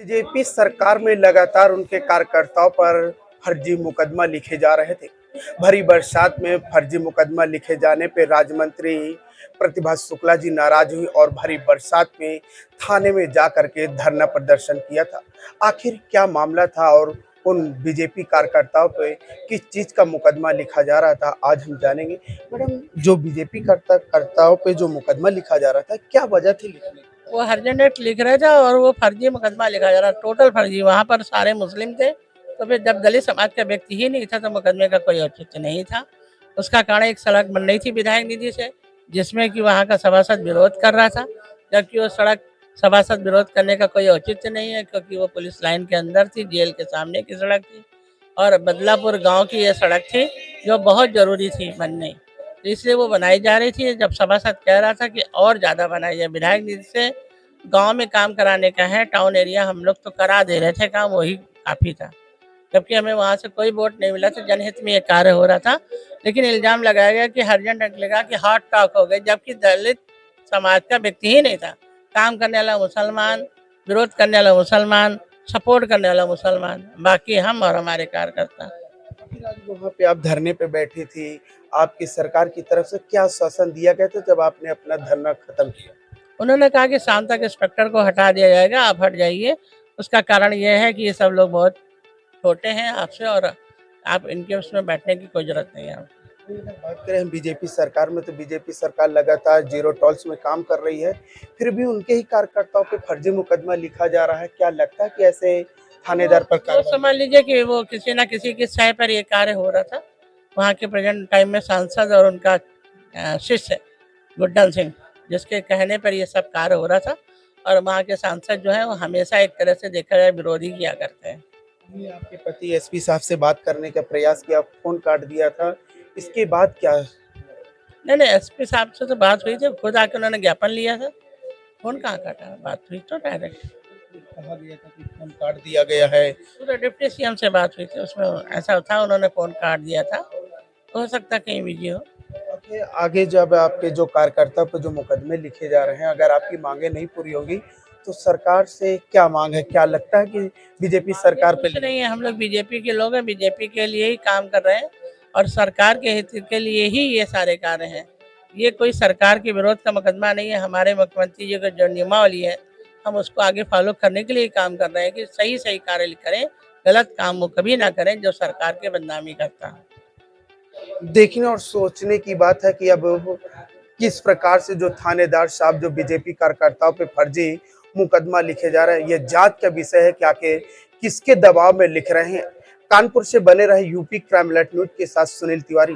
BJP सरकार में लगातार उनके कार्यकर्ताओं पर फर्जी मुकदमा लिखे जा रहे थे। भरी बरसात में फर्जी मुकदमा लिखे जाने पर राज्य मंत्री प्रतिभा शुक्ला जी नाराज हुई और भरी बरसात में थाने में जाकर के धरना प्रदर्शन किया था। आखिर क्या मामला था और उन बीजेपी कार्यकर्ताओं पे किस चीज का मुकदमा लिखा जा रहा था, आज हम जानेंगे। मैडम, जो बीजेपी कार्यकर्ताओं पे जो मुकदमा लिखा जा रहा था, क्या वजह थी लिखने की? वो हरजन एक्ट लिख रहे थे और वो फर्जी मुकदमा लिखा जा रहा, टोटल फर्जी। वहाँ पर सारे मुस्लिम थे, तो फिर जब दलित समाज का व्यक्ति ही नहीं था तो मुकदमे का कोई औचित्य नहीं था। उसका कारण एक सड़क बन रही थी विधायक निधि से, जिसमें कि वहाँ का सभासद विरोध कर रहा था, जबकि वो सड़क सभासद विरोध करने का कोई औचित्य नहीं है, क्योंकि वो पुलिस लाइन के अंदर थी, जेल के सामने की सड़क थी और बदलापुर गाँव की ये सड़क थी जो बहुत जरूरी थी बनने, तो इसलिए वो बनाई जा रही थी। जब सभासद कह रहा था कि और ज़्यादा बनाई जाए, विधायक निधि से गांव में काम कराने का है, टाउन एरिया हम लोग तो करा दे रहे थे काम, वही काफ़ी था, जबकि हमें वहाँ से कोई वोट नहीं मिला था। जनहित में ये कार्य हो रहा था, लेकिन इल्ज़ाम लगाया गया कि हरिजन एक्ट लगा कि हॉट टॉक हो गए, जबकि दलित समाज का व्यक्ति ही नहीं था। काम करने वाला मुसलमान, विरोध करने वाला मुसलमान, सपोर्ट करने वाला मुसलमान, बाकी हम और हमारे कार्यकर्ता। फिर आज वहाँ पे आप धरने पे बैठी थी, आपकी सरकार की तरफ से क्या आश्वासन दिया गया था जब आपने अपना धरना खत्म किया? उन्होंने कहा कि शाम तक इंस्पेक्टर को हटा दिया जाएगा, आप हट जाइए। उसका कारण ये है कि ये सब लोग बहुत छोटे हैं आपसे और आप इनके उसमें बैठने की कोई ज़रूरत नहीं है। अगर बात करें हम बीजेपी सरकार में, तो बीजेपी सरकार लगातार जीरो टॉल्स में काम कर रही है, फिर भी उनके ही कार्यकर्ताओं पे फर्जी मुकदमा लिखा जा रहा है। क्या लगता है कि ऐसे थानेदार पर वो कार्रवाई? समझ लीजिए कि वो किसी न किसी की सहाय पर ये कार्य हो रहा था। वहाँ के प्रेजेंट टाइम में सांसद और उनका शिष्य गुड्डन सिंह, जिसके कहने पर ये सब कार्य हो रहा था। और वहाँ के सांसद जो है वो हमेशा एक तरह से देखा जाए विरोधी किया करते हैं। आपने आपके पति एसपी साहब से बात करने का प्रयास किया, फोन काट दिया था, इसके बाद क्या? नहीं नहीं, एसपी साहब से तो बात हुई थी, खुद आके उन्होंने ज्ञापन लिया था। फोन कहाँ काटा, बात हुई तो डायरेक्ट। कहा गया था कि फोन काट दिया गया है। वो तो डिप्टी सीएम से बात हुई थी, उसमें ऐसा था, उन्होंने फोन काट दिया था। हो सकता है कहीं बिजी हो। आगे आगे जब आपके जो कार्यकर्ता पर जो मुकदमे लिखे जा रहे हैं, अगर आपकी मांगे नहीं पूरी होगी, तो सरकार से क्या मांग है? क्या लगता है कि बीजेपी सरकार पे कुछ नहीं है, हम लोग बीजेपी के लोग हैं, बीजेपी के लिए ही काम कर रहे हैं और सरकार के हित के लिए ही ये सारे कार्य हैं। ये कोई सरकार के विरोध का मुकदमा नहीं है। हमारे मुख्यमंत्री जी का जो नियमावली है, हम उसको आगे फॉलो करने के लिए काम कर रहे हैं कि सही सही कार्य करें, गलत काम वो कभी ना करें जो सरकार के बदनामी करता है। देखने और सोचने की बात है कि अब वो किस प्रकार से जो थानेदार साहब जो बीजेपी कार्यकर्ताओं पे फर्जी मुकदमा लिखे जा रहे हैं, ये जांच का विषय है कि आके किसके दबाव में लिख रहे हैं। कानपुर से बने रहे यूपी क्राइम अलर्ट न्यूज के साथ सुनील तिवारी।